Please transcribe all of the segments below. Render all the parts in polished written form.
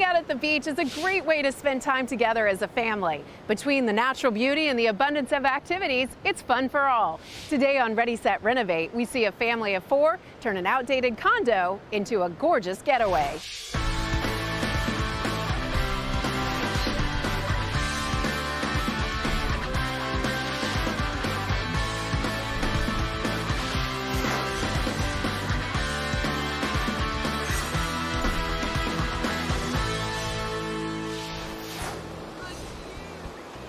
out at the beach is a great way to spend time together as a family. Between the natural beauty and the abundance of activities, it's fun for all. Today on Ready, Set, Renovate, we see a family of 4 turn an outdated condo into a gorgeous getaway.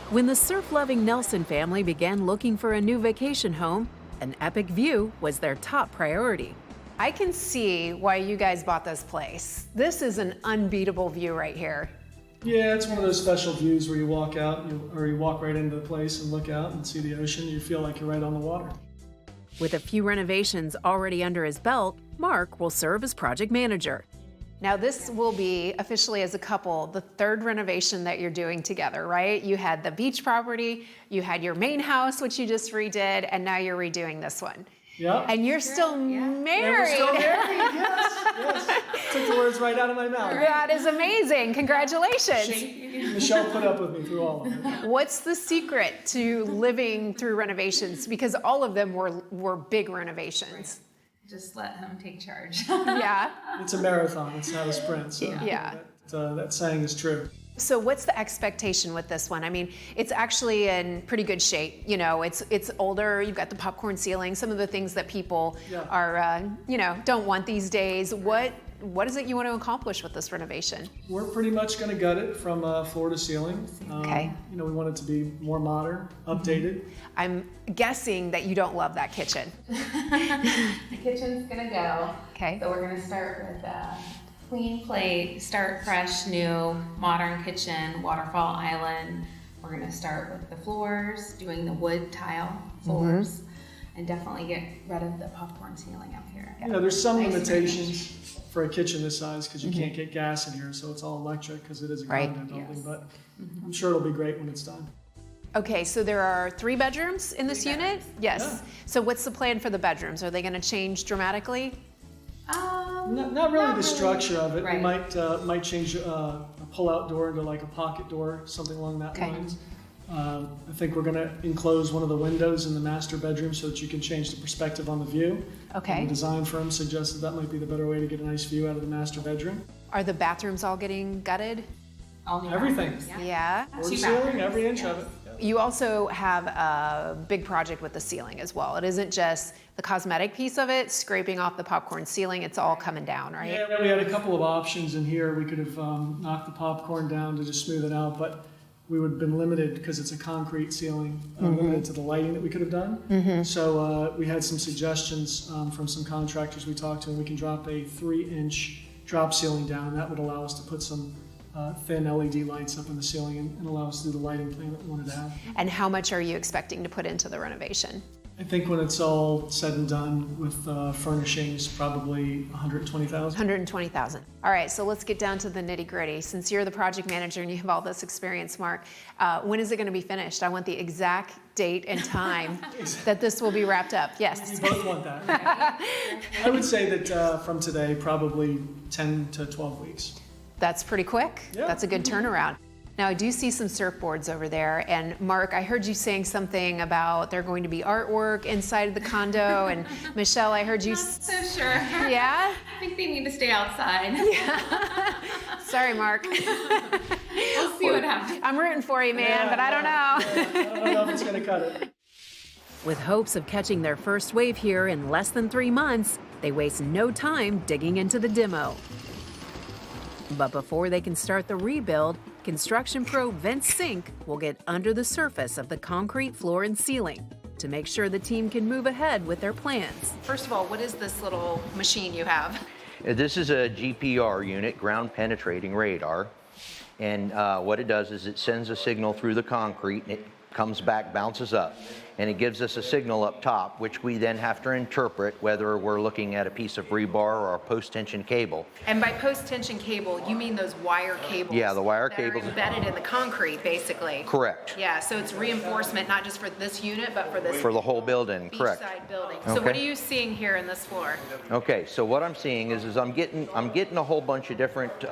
When the surf-loving Nelson family began looking for a new vacation home, an epic view was their top priority. I can see why you guys bought this place. This is an unbeatable view right here. Yeah, it's one of those special views where you walk out, or you walk right into the place and look out and see the ocean. You feel like you're right on the water. With a few renovations already under his belt, Mark will serve as project manager. Now this will be, officially as a couple, the 3rd renovation that you're doing together, right? You had the beach property, you had your main house, which you just redid, and now you're redoing this one. Yeah. And you're still married. And we're still married, yes. Took the words right out of my mouth. That is amazing, congratulations. Michelle put up with me through all of it. What's the secret to living through renovations? Because all of them were big renovations. Just let him take charge. Yeah. It's a marathon, it's not a sprint. So yeah. That saying is true. So what's the expectation with this one? I mean, it's actually in pretty good shape. You know, it's older. You've got the popcorn ceiling, some of the things that people are, don't want these days. What is it you want to accomplish with this renovation? We're pretty much going to gut it from floor to ceiling. Okay. We want it to be more modern, updated. I'm guessing that you don't love that kitchen. The kitchen's gonna go. Okay. So we're gonna start with a clean plate, start fresh, new, modern kitchen, waterfall island. We're gonna start with the floors, doing the wood tile floors, and definitely get rid of the popcorn ceiling up here. There's some limitations for a kitchen this size because you can't get gas in here, so it's all electric because it is a condo building, but I'm sure it'll be great when it's done. Okay, so there are 3 bedrooms in this unit? Yes. Yeah. So what's the plan for the bedrooms? Are they going to change dramatically? Not really the structure of it. Right. We might change a pull-out door into like a pocket door, something along that lines. I think we're going to enclose one of the windows in the master bedroom so that you can change the perspective on the view. Okay. The design firm suggested that might be the better way to get a nice view out of the master bedroom. Are the bathrooms all getting gutted? All new Everything. bathrooms, Yeah. Floor to ceiling, every inch of it. You also have a big project with the ceiling as well. It isn't just the cosmetic piece of it, scraping off the popcorn ceiling, it's all coming down, right? Yeah, we had a couple of options in here. We could have knocked the popcorn down to just smooth it out, but we would have been limited because it's a concrete ceiling, limited to the lighting that we could have done. So we had some suggestions from some contractors we talked to, and we can drop a 3-inch drop ceiling down. That would allow us to put some thin LED lights up in the ceiling and allow us to do the lighting plan that we wanted to have. And how much are you expecting to put into the renovation? I think when it's all said and done with furnishings, probably $120,000. $120,000. All right, so let's get down to the nitty gritty. Since you're the project manager and you have all this experience, Mark, when is it going to be finished? I want the exact date and time that this will be wrapped up. Yes. We both want that. I would say that from today, probably 10 to 12 weeks. That's pretty quick. Yeah. That's a good turnaround. Now, I do see some surfboards over there, and Mark, I heard you saying something about there going to be artwork inside of the condo, and Michelle, I heard you... Not so sure. Yeah? I think they need to stay outside. Yeah. Sorry, Mark. We'll see what happens. I'm rooting for you, man, but I don't know. I don't know if it's going to cut it. With hopes of catching their first wave here in less than 3 months, they waste no time digging into the demo. But before they can start the rebuild, construction pro Vince Sink will get under the surface of the concrete floor and ceiling to make sure the team can move ahead with their plans. First of all, what is this little machine you have? This is a GPR unit, ground penetrating radar. And what it does is it sends a signal through the concrete, and it comes back, bounces up, and it gives us a signal up top, which we then have to interpret whether we're looking at a piece of rebar or a post-tension cable. And by post-tension cable, you mean those wire cables? Yeah, the wire that cables. are embedded in the concrete, basically. Correct. Yeah, so it's reinforcement, not just for this unit, but for this For the whole building, correct. beachside building. So Okay. what are you seeing here in this floor? Okay, so what I'm seeing is I'm getting a whole bunch of different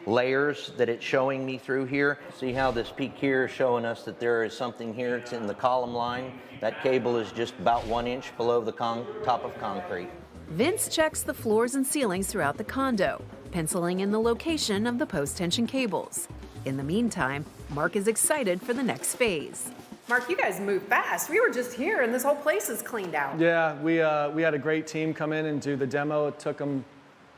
layers that it's showing me through here. See how this peak here is showing us that there is something here. It's in the column line. That cable is just about 1 inch below the top of concrete. Vince checks the floors and ceilings throughout the condo, penciling in the location of the post-tension cables. In the meantime, Mark is excited for the next phase. Mark, you guys move fast. We were just here and this whole place is cleaned out. Yeah, we had a great team come in and do the demo. It took them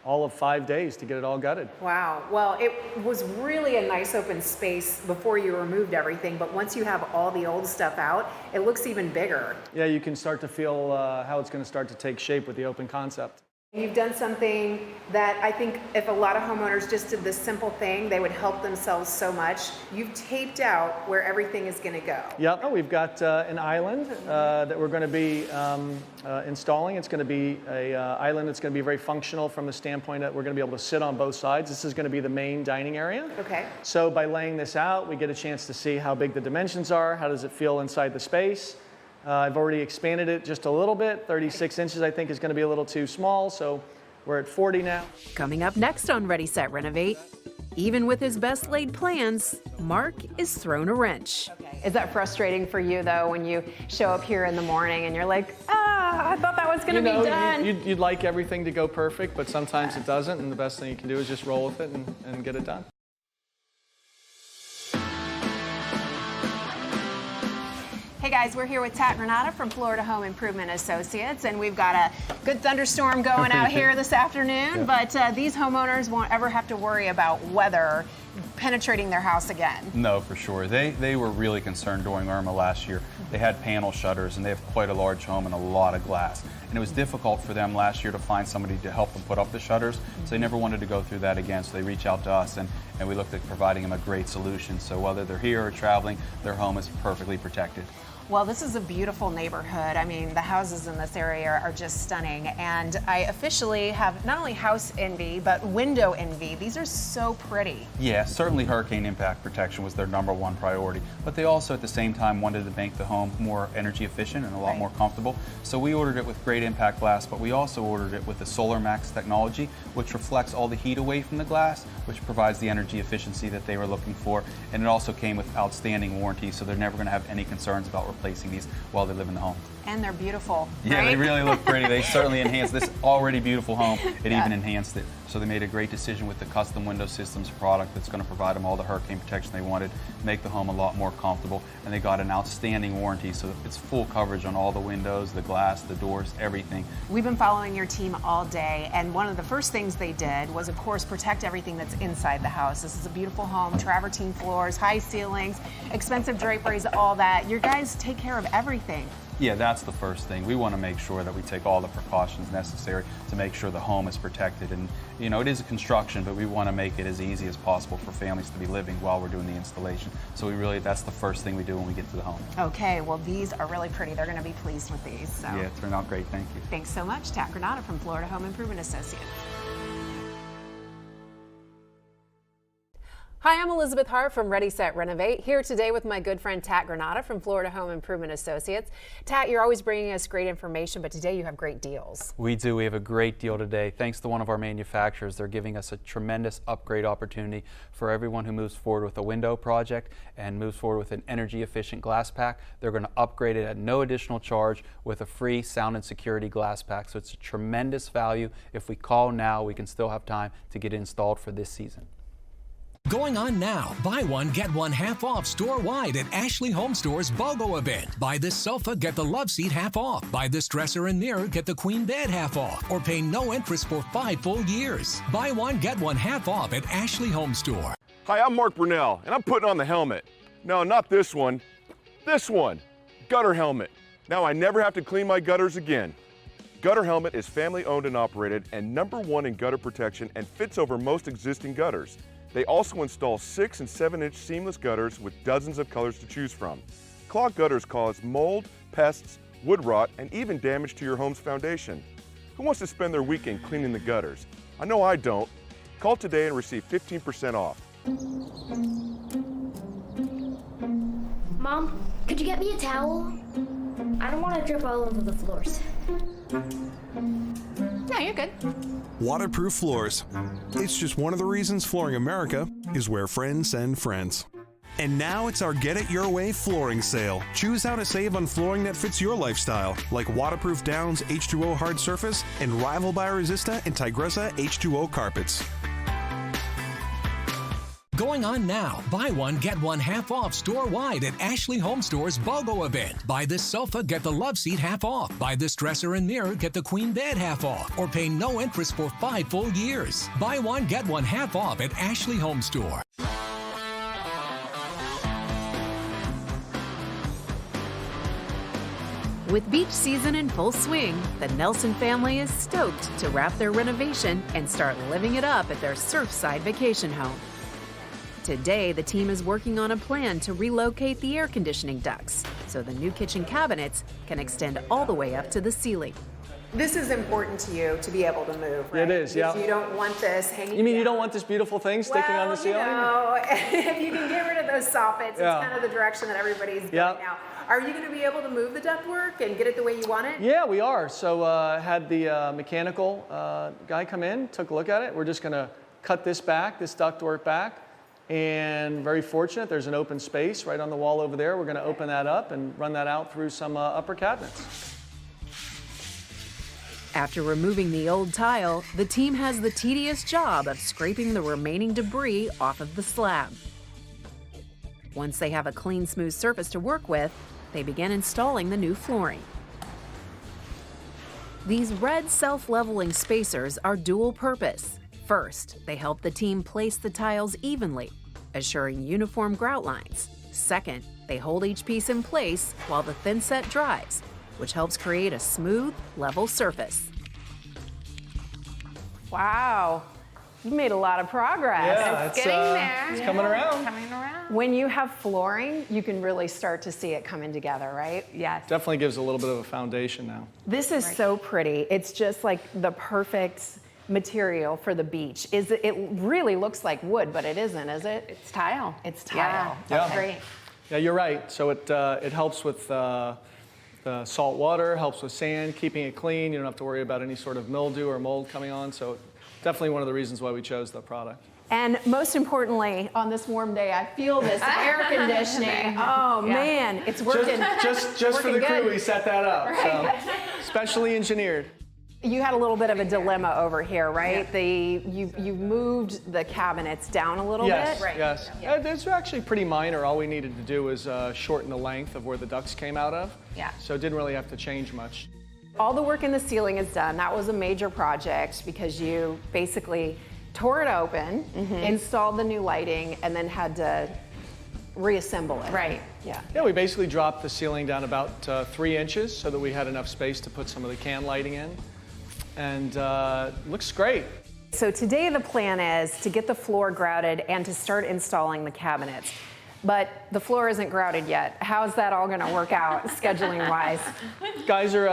all of 5 days to get it all gutted. Wow. Well, it was really a nice open space before you removed everything, but once you have all the old stuff out, it looks even bigger. Yeah, you can start to feel how it's going to start to take shape with the open concept. You've done something that I think if a lot of homeowners just did this simple thing, they would help themselves so much. You've taped out where everything is going to go. Yep, we've got an island that we're going to be installing. It's going to be an island that's going to be very functional from the standpoint that we're going to be able to sit on both sides. This is going to be the main dining area. Okay. So by laying this out, we get a chance to see how big the dimensions are, how does it feel inside the space. I've already expanded it just a little bit. 36 inches I think is going to be a little too small, so we're at 40 now. Coming up next on Ready, Set, Renovate, even with his best laid plans, Mark is thrown a wrench. Is that frustrating for you though when you show up here in the morning and you're like, I thought that was going to be done? You'd like everything to go perfect, but sometimes it doesn't, and the best thing you can do is just roll with it and get it done. Hey guys, we're here with Tat Granata from Florida Home Improvement Associates, and we've got a good thunderstorm going out here this afternoon, but these homeowners won't ever have to worry about weather penetrating their house again. No, for sure. They were really concerned during Irma last year. They had panel shutters, and they have quite a large home and a lot of glass. And it was difficult for them last year to find somebody to help them put up the shutters, so they never wanted to go through that again, so they reached out to us, and we looked at providing them a great solution. So whether they're here or traveling, their home is perfectly protected. Well, this is a beautiful neighborhood. I mean, the houses in this area are just stunning. And I officially have not only house envy, but window envy. These are so pretty. Yeah, certainly hurricane impact protection was their #1 priority. But they also, at the same time, wanted to make the home more energy efficient and a lot more comfortable. So we ordered it with great impact glass, but we also ordered it with the Solar Max technology, which reflects all the heat away from the glass, which provides the energy efficiency that they were looking for. And it also came with outstanding warranty, so they're never going to have any concerns about replacing these while they live in the home. And they're beautiful. Yeah, right? They really look pretty. They certainly enhanced this already beautiful home. It even enhanced it. So they made a great decision with the custom window systems product that's going to provide them all the hurricane protection they wanted, make the home a lot more comfortable, and they got an outstanding warranty, so it's full coverage on all the windows, the glass, the doors, everything. We've been following your team all day, and one of the first things they did was, of course, protect everything that's inside the house. This is a beautiful home, travertine floors, high ceilings, expensive draperies, all that. Your guys take care of everything. Yeah, that's the first thing. We want to make sure that we take all the precautions necessary to make sure the home is protected. And, you know, it is a construction, but we want to make it as easy as possible for families to be living while we're doing the installation. So that's the first thing we do when we get to the home. Okay, well, these are really pretty. They're going to be pleased with these. So. Yeah, it turned out great. Thank you. Thanks so much, Tat Granata from Florida Home Improvement Associates. Hi, I'm Elizabeth Hart from Ready, Set, Renovate, here today with my good friend Tat Granata from Florida Home Improvement Associates. Tat, you're always bringing us great information, but today you have great deals. We do. We have a great deal today. Thanks to one of our manufacturers, they're giving us a tremendous upgrade opportunity for everyone who moves forward with a window project and moves forward with an energy efficient glass pack. They're going to upgrade it at no additional charge with a free sound and security glass pack. So it's a tremendous value. If we call now, we can still have time to get it installed for this season. Going on now. Buy one, get one half off store-wide at Ashley Home Store's BOGO event. Buy this sofa, get the love seat half off. Buy this dresser and mirror, get the queen bed half off. Or pay no interest for 5 full years. Buy one, get one half off at Ashley Home Store. Hi, I'm Mark Brunell, and I'm putting on the helmet. No, not this one. This one. Gutter helmet. Now I never have to clean my gutters again. Gutter Helmet is family owned and operated and #1 in gutter protection and fits over most existing gutters. They also install 6 and 7-inch seamless gutters with dozens of colors to choose from. Clogged gutters cause mold, pests, wood rot, and even damage to your home's foundation. Who wants to spend their weekend cleaning the gutters? I know I don't. Call today and receive 15% off. Mom, could you get me a towel? I don't want to drip all over the floors. No, you're good. Waterproof floors. It's just one of the reasons Flooring America is where friends send friends. And now it's our Get It Your Way flooring sale. Choose how to save on flooring that fits your lifestyle, like Waterproof Downs H2O hard surface and Rival by Resista and Tigressa H2O carpets. Going on now. Buy one, get one half off store-wide at Ashley Home Store's BOGO event. Buy this sofa, get the love seat half off. Buy this dresser and mirror, get the queen bed half off. Or pay no interest for 5 full years. Buy one, get one half off at Ashley Home Store. With beach season in full swing, the Nelson family is stoked to wrap their renovation and start living it up at their Surfside vacation home. Today, the team is working on a plan to relocate the air conditioning ducts so the new kitchen cabinets can extend all the way up to the ceiling. This is important to you to be able to move, right? It is, yeah. Because you don't want this hanging You mean down. you don't want this beautiful thing sticking on the ceiling? Well, if you can get rid of those soffits, Yeah. it's kind of the direction that everybody's going Yeah. now. Are you going to be able to move the ductwork and get it the way you want it? Yeah, we are. So had the mechanical guy come in, took a look at it. We're just going to cut this back, this ductwork back. And very fortunate, there's an open space right on the wall over there. We're going to open that up and run that out through some upper cabinets. After removing the old tile, the team has the tedious job of scraping the remaining debris off of the slab. Once they have a clean, smooth surface to work with, they begin installing the new flooring. These red self-leveling spacers are dual purpose. First, they help the team place the tiles evenly, assuring uniform grout lines. Second, they hold each piece in place while the thin set dries, which helps create a smooth, level surface. Wow. You've made a lot of progress. Yeah, It's getting there. It's coming around. Coming around. When you have flooring, you can really start to see it coming together, right? Yes. Definitely gives a little bit of a foundation now. This is so pretty. It's just like the perfect material for the beach. It really looks like wood, but it isn't, is it? It's tile. It's tile. Yeah. That's great. Yeah, you're right. So it helps with the salt water, helps with sand, keeping it clean. You don't have to worry about any sort of mildew or mold coming on. So definitely one of the reasons why we chose the product. And most importantly, on this warm day, I feel this air conditioning. Oh man, it's working. Just for working the crew, good. we set that up. So specially engineered. You had a little bit of a dilemma over here, right? You moved the cabinets down a little Yes, bit. yes. It's actually pretty minor. All we needed to do was shorten the length of where the ducts came out of. Yeah. So it didn't really have to change much. All the work in the ceiling is done. That was a major project because you basically tore it open, installed the new lighting, and then had to reassemble it. Right. Yeah. Yeah, we basically dropped the ceiling down about 3 inches so that we had enough space to put some of the can lighting in. And looks great. So today the plan is to get the floor grouted and to start installing the cabinets. But the floor isn't grouted yet. How's that all going to work out scheduling wise? Guys are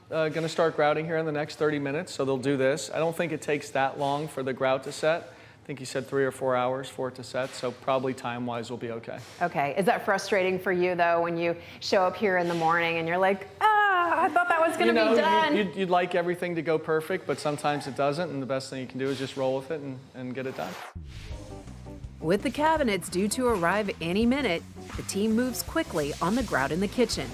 going to start grouting here in the next 30 minutes, so they'll do this. I don't think it takes that long for the grout to set. I think he said 3 or 4 hours for it to set, so probably time-wise we'll be okay. Okay. Is that frustrating for you though when you show up here in the morning and you're like, I thought that was going to be done? You'd like everything to go perfect, but sometimes it doesn't, and the best thing you can do is just roll with it and get it done. With the cabinets due to arrive any minute, the team moves quickly on the grout in the kitchen.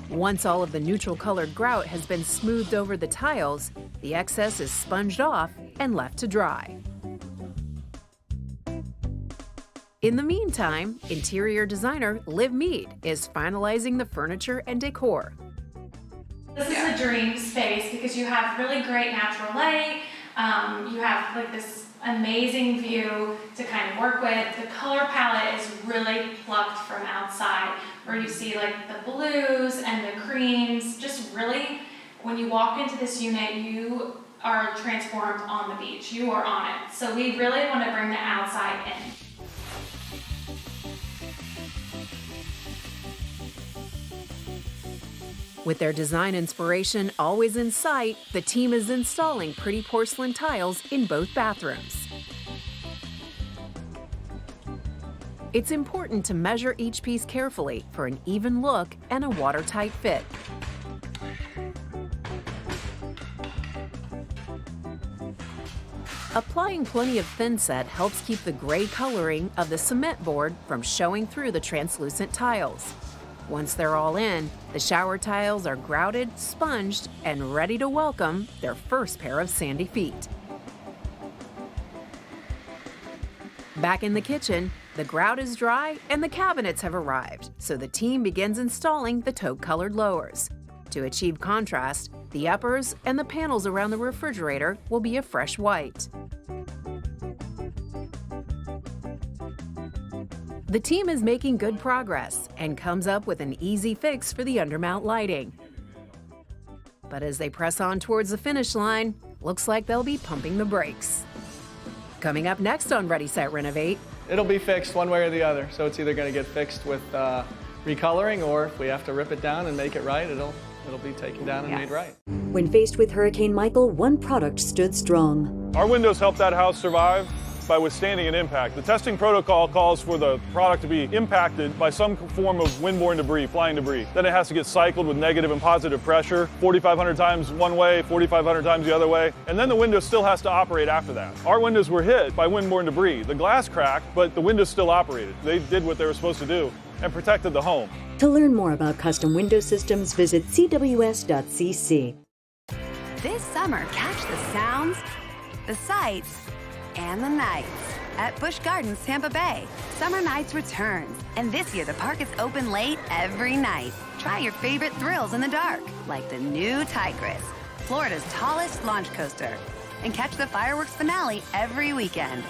Once all of the neutral colored grout has been smoothed over the tiles, the excess is sponged off and left to dry. In the meantime, interior designer Liv Mead is finalizing the furniture and decor. This is a dream space because you have really great natural light. You have like this amazing view to kind of work with. The color palette is really plucked from outside, where you see like the blues and the creams. Just really, when you walk into this unit, you are transformed on the beach. You are on it. So we really want to bring the outside in. With their design inspiration always in sight, the team is installing pretty porcelain tiles in both bathrooms. It's important to measure each piece carefully for an even look and a watertight fit. Applying plenty of thin set helps keep the gray coloring of the cement board from showing through the translucent tiles. Once they're all in, the shower tiles are grouted, sponged, and ready to welcome their first pair of sandy feet. Back in the kitchen, the grout is dry and the cabinets have arrived, so the team begins installing the taupe-colored lowers. To achieve contrast, the uppers and the panels around the refrigerator will be a fresh white. The team is making good progress and comes up with an easy fix for the undermount lighting. But as they press on towards the finish line, looks like they'll be pumping the brakes. Coming up next on Ready, Set, Renovate. It'll be fixed one way or the other, so it's either going to get fixed with recoloring, or if we have to rip it down and make it right, it'll be taken down and made right. When faced with Hurricane Michael, one product stood strong. Our windows helped that house survive by withstanding an impact. The testing protocol calls for the product to be impacted by some form of windborne debris, flying debris. Then it has to get cycled with negative and positive pressure, 4,500 times one way, 4,500 times the other way, and then the window still has to operate after that. Our windows were hit by windborne debris. The glass cracked, but the windows still operated. They did what they were supposed to do and protected the home. To learn more about custom window systems, visit cws.cc. This summer, catch the sounds, the sights, and the nights at Busch Gardens, Tampa Bay. Summer Nights returns, and this year the park is open late every night. Try your favorite thrills in the dark, like the new Tigris, Florida's tallest launch coaster, and catch the fireworks finale every weekend.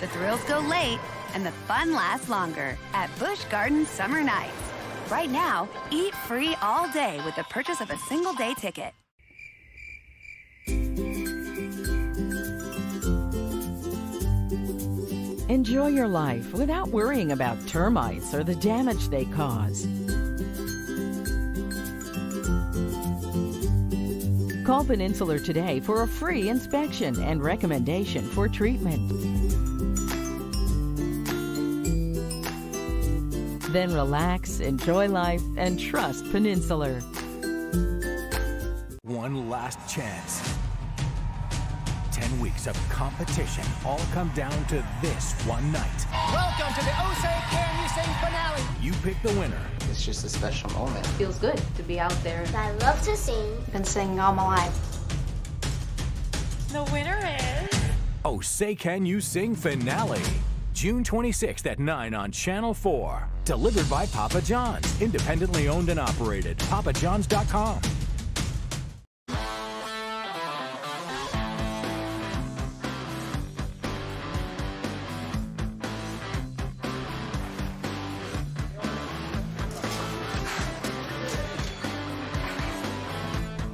The thrills go late, and the fun lasts longer at Busch Gardens Summer Nights. Right now, eat free all day with the purchase of a single-day ticket. Enjoy your life without worrying about termites or the damage they cause. Call Peninsular today for a free inspection and recommendation for treatment. Then relax, enjoy life, and trust Peninsular. One last chance. 10 weeks of competition all come down to this one night. Welcome to the Oh Say Can You Sing finale. You pick the winner. It's just a special moment. Feels good to be out there. I love to sing. Been singing all my life. The winner is... Oh Say Can You Sing finale. June 26th at 9 on Channel 4. Delivered by Papa John's. Independently owned and operated. PapaJohns.com.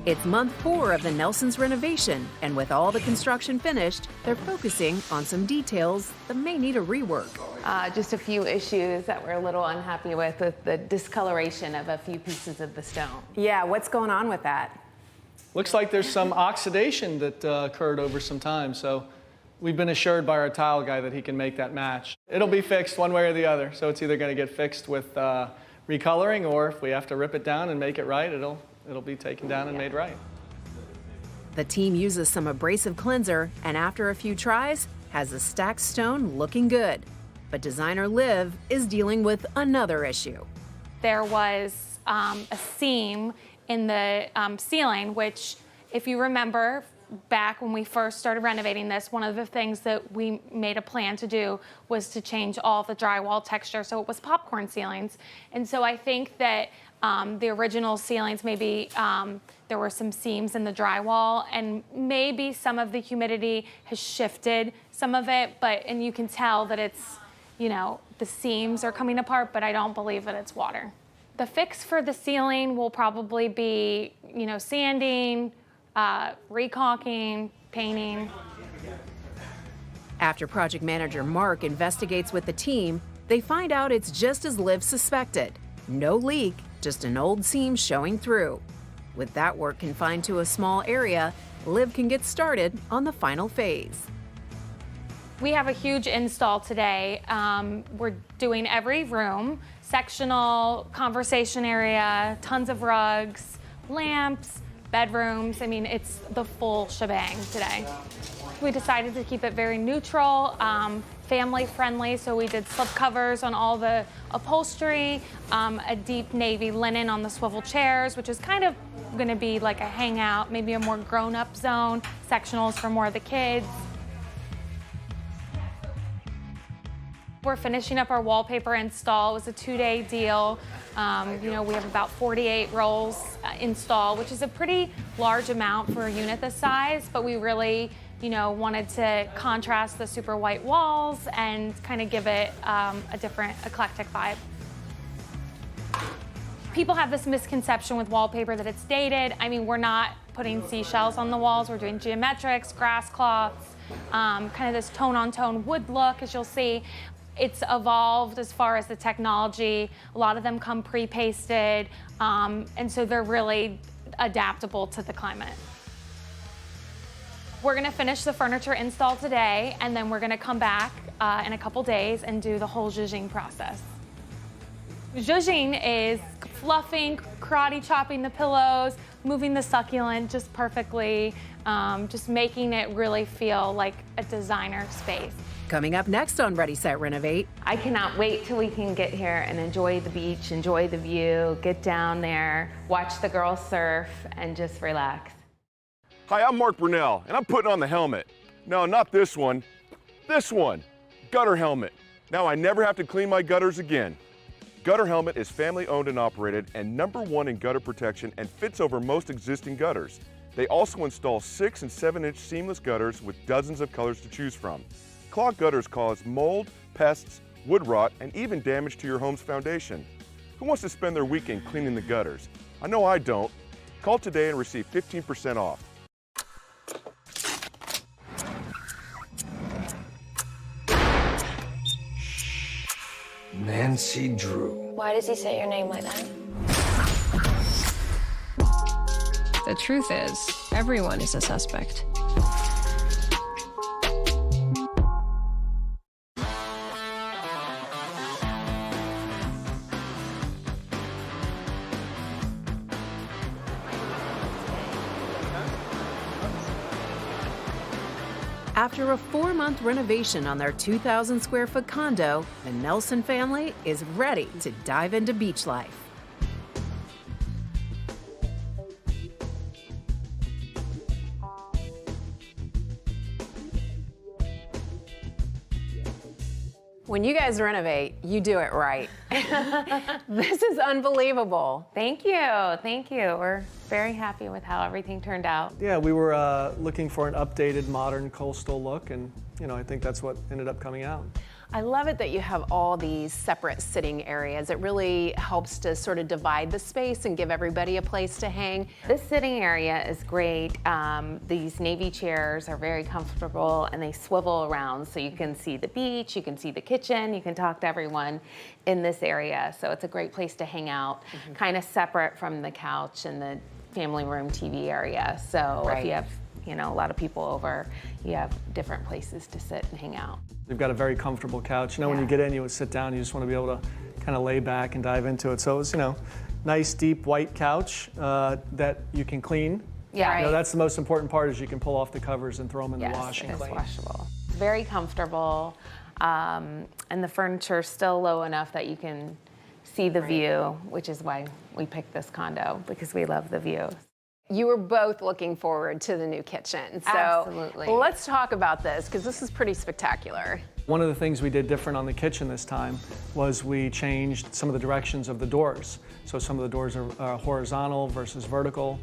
It's month 4 of the Nelsons renovation, and with all the construction finished, they're focusing on some details that may need a rework. Just a few issues that we're a little unhappy with the discoloration of a few pieces of the stone. Yeah, what's going on with that? Looks like there's some oxidation that occurred over some time, so we've been assured by our tile guy that he can make that match. It'll be fixed one way or the other, so it's either going to get fixed with recoloring, or if we have to rip it down and make it right, it'll be taken down and made right. The team uses some abrasive cleanser, and after a few tries, has the stacked stone looking good. But designer Liv is dealing with another issue. There was a seam in the ceiling, which, if you remember, back when we first started renovating this, one of the things that we made a plan to do was to change all the drywall texture, so it was popcorn ceilings. And so I think that the original ceilings, maybe there were some seams in the drywall, and maybe some of the humidity has shifted some of it, and you can tell that it's, the seams are coming apart, but I don't believe that it's water. The fix for the ceiling will probably be, sanding, recaulking, painting. After project manager Mark investigates with the team, they find out it's just as Liv suspected. No leak, just an old seam showing through. With that work confined to a small area, Liv can get started on the final phase. We have a huge install today. We're doing every room, sectional, conversation area, tons of rugs, lamps, bedrooms. I mean, it's the full shebang today. We decided to keep it very neutral, family friendly, so we did slip covers on all the upholstery, a deep navy linen on the swivel chairs, which is kind of gonna be like a hangout, maybe a more grown-up zone, sectionals for more of the kids. We're finishing up our wallpaper install. It was a 2-day deal. You know, we have about 48 rolls installed, which is a pretty large amount for a unit this size, but we really, you know, wanted to contrast the super white walls and kind of give it a different eclectic vibe. People have this misconception with wallpaper that it's dated. I mean, we're not putting seashells on the walls. We're doing geometrics, grass cloths, kind of this tone-on-tone wood look, as you'll see. It's evolved as far as the technology. A lot of them come pre-pasted, and so they're really adaptable to the climate. We're gonna finish the furniture install today, and then we're gonna come back in a couple days and do the whole zhuzhing process. Zhuzhing is fluffing, karate chopping the pillows, moving the succulent just perfectly, just making it really feel like a designer space. Coming up next on Ready, Set, Renovate. I cannot wait till we can get here and enjoy the beach, enjoy the view, get down there, watch the girls surf, and just relax. Hi, I'm Mark Brunell, and I'm putting on the helmet. No, not this one. This one. Gutter helmet. Now I never have to clean my gutters again. Gutter Helmet is family owned and operated and #1 in gutter protection and fits over most existing gutters. They also install 6 and 7-inch seamless gutters with dozens of colors to choose from. Clogged gutters cause mold, pests, wood rot, and even damage to your home's foundation. Who wants to spend their weekend cleaning the gutters? I know I don't. Call today and receive 15% off. Nancy Drew. Why does he say your name like that? The truth is, everyone is a suspect. After a 4-month renovation on their 2,000 square foot condo, the Nelson family is ready to dive into beach life. When you guys renovate, you do it right. This is unbelievable. Thank you, thank you. We're very happy with how everything turned out. Yeah, we were looking for an updated, modern coastal look, and I think that's what ended up coming out. I love it that you have all these separate sitting areas. It really helps to sort of divide the space and give everybody a place to hang. This sitting area is great. These navy chairs are very comfortable and they swivel around so you can see the beach, you can see the kitchen, you can talk to everyone in this area. So it's a great place to hang out, kind of separate from the couch and the family room TV area. So if you have a lot of people over, you have different places to sit and hang out. We've got a very comfortable couch. When you get in, you would sit down, you just want to be able to kind of lay back and dive into it. So it's, nice, deep, white couch that you can clean. Yeah. That's the most important part is you can pull off the covers and throw them in the wash and clean. Washable. Very comfortable, and the furniture's still low enough that you can see the view, which is why we picked this condo, because we love the view. You were both looking forward to the new kitchen. So absolutely. Let's talk about this, because this is pretty spectacular. One of the things we did different on the kitchen this time was we changed some of the directions of the doors. So some of the doors are horizontal versus vertical.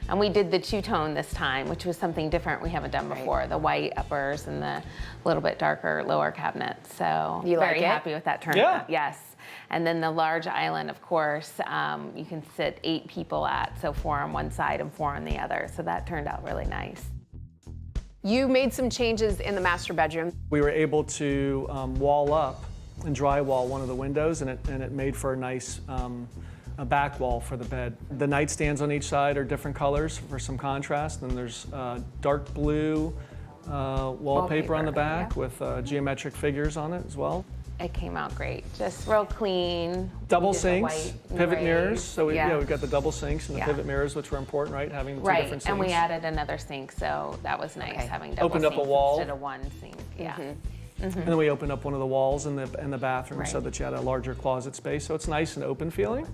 And we did the two-tone this time, which was something different we haven't done before. The white uppers and the little bit darker lower cabinets. So you very like happy with that turn. Yeah. Yes. And then the large island, of course, you can sit 8 people at, so 4 on one side and 4 on the other. So that turned out really nice. You made some changes in the master bedroom. We were able to wall up and drywall one of the windows, and it made for a nice a back wall for the bed. The nightstands on each side are different colors for some contrast. Then there's dark blue, wallpaper on the back with geometric figures on it as well. It came out great, just real clean. Double We did the sinks, white pivot raised. mirrors. So we've Yeah. got the double sinks and the Yeah. pivot mirrors, which were important, right? Having the two Right, different sinks. and we added another sink, so that was nice, having double Opened up a sinks wall. instead of one sink. Yeah. And then we opened up one of the walls in the bathroom so Right. that you had a larger closet space. So it's nice and open feeling.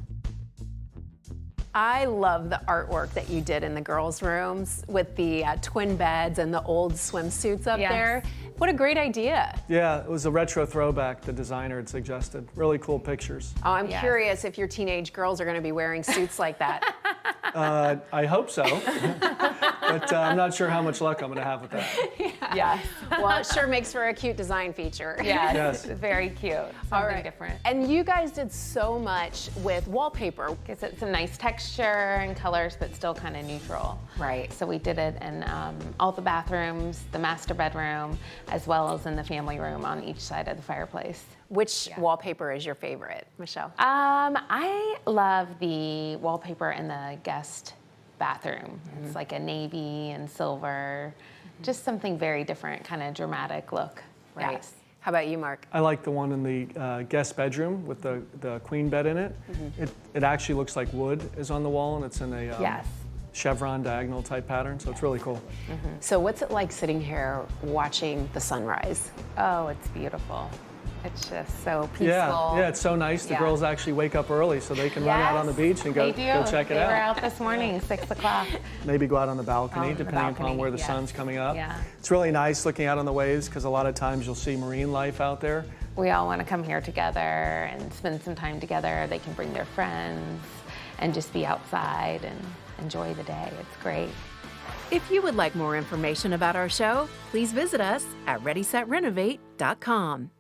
I love the artwork that you did in the girls' rooms with the twin beds and the old swimsuits up Yes. there. What a great idea. Yeah, it was a retro throwback the designer had suggested. Really cool pictures. Oh, I'm Yes. curious if your teenage girls are going to be wearing suits like that. I hope so, but I'm not sure how much luck I'm going to have with that. Yeah. Well, it sure makes for a cute design feature. Yes, Yes. very cute. Something All right. different. And you guys did so much with wallpaper. Gives it some nice texture and colors, but still kind of neutral. Right. So we did it in all the bathrooms, the master bedroom, as well as in the family room on each side of the fireplace. Which wallpaper is your favorite, Michelle? I love the wallpaper in the guest bathroom. It's like a navy and silver, just something very different, kind of dramatic look. Right. Yes. How about you, Mark? I like the one in the guest bedroom with the queen bed in it. It actually looks like wood is on the wall, and it's in a Yes. chevron diagonal type pattern, so it's really cool. So what's it like sitting here watching the sunrise? Oh, it's beautiful. It's just so peaceful. Yeah, it's so nice. The Yeah. girls actually wake up early so they can run out on the beach and go They do. check it They were out. out this morning, 6 o'clock. Maybe go out on the balcony, On the depending upon balcony, where the yes. sun's coming up. Yeah. It's really nice looking out on the waves because a lot of times you'll see marine life out there. We all want to come here together and spend some time together. They can bring their friends and just be outside and enjoy the day. It's great. If you would like more information about our show, please visit us at ReadySetRenovate.com.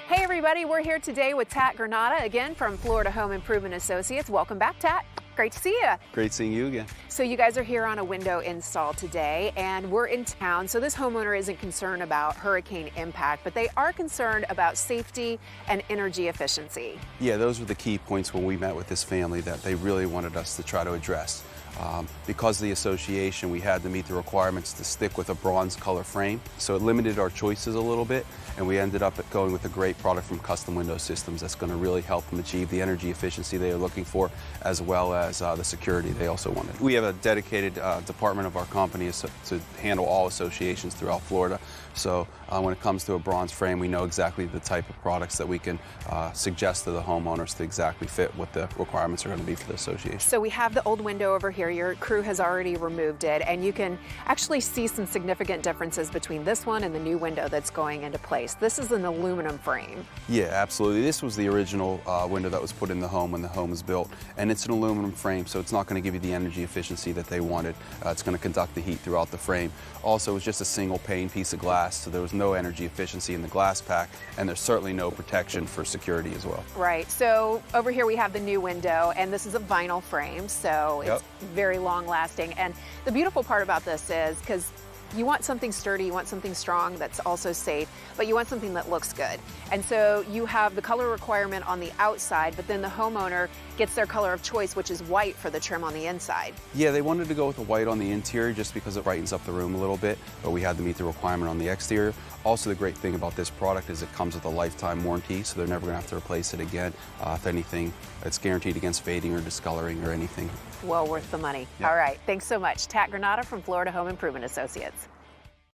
Hey everybody, we're here today with Tat Granata, again from Florida Home Improvement Associates. Welcome back, Tat. Great to see you. Great seeing you again. So you guys are here on a window install today, and we're in town, so this homeowner isn't concerned about hurricane impact, but they are concerned about safety and energy efficiency. Yeah, those were the key points when we met with this family that they really wanted us to try to address. Because of the association, we had to meet the requirements to stick with a bronze color frame, so it limited our choices a little bit, and we ended up going with a great product from Custom Window Systems that's going to really help them achieve the energy efficiency they are looking for, as well as the security they also wanted. We have a dedicated department of our company to handle all associations throughout Florida, so when it comes to a bronze frame, we know exactly the type of products that we can suggest to the homeowners to exactly fit what the requirements are going to be for the association. So we have the old window over here. Your crew has already removed it, and you can actually see some significant differences between this one and the new window that's going into place. This is an aluminum frame. Yeah, absolutely. This was the original window that was put in the home when the home was built, and it's an aluminum frame, so it's not going to give you the energy efficiency that they wanted. It's going to conduct the heat throughout the frame. Also, it was just a single pane piece of glass, so there was no energy efficiency in the glass pack, and there's certainly no protection for security as well. Right, so over here we have the new window, and this is a vinyl frame, so it's very long lasting. And the beautiful part about this is, because you want something sturdy, you want something strong that's also safe, but you want something that looks good. And so you have the color requirement on the outside, but then the homeowner gets their color of choice, which is white for the trim on the inside. Yeah, they wanted to go with the white on the interior just because it brightens up the room a little bit, but we had to meet the requirement on the exterior. Also, the great thing about this product is it comes with a lifetime warranty, so they're never going to have to replace it again. If anything, it's guaranteed against fading or discoloring or anything. Well worth the money. Yeah. All right, thanks so much. Tat Granata from Florida Home Improvement Associates.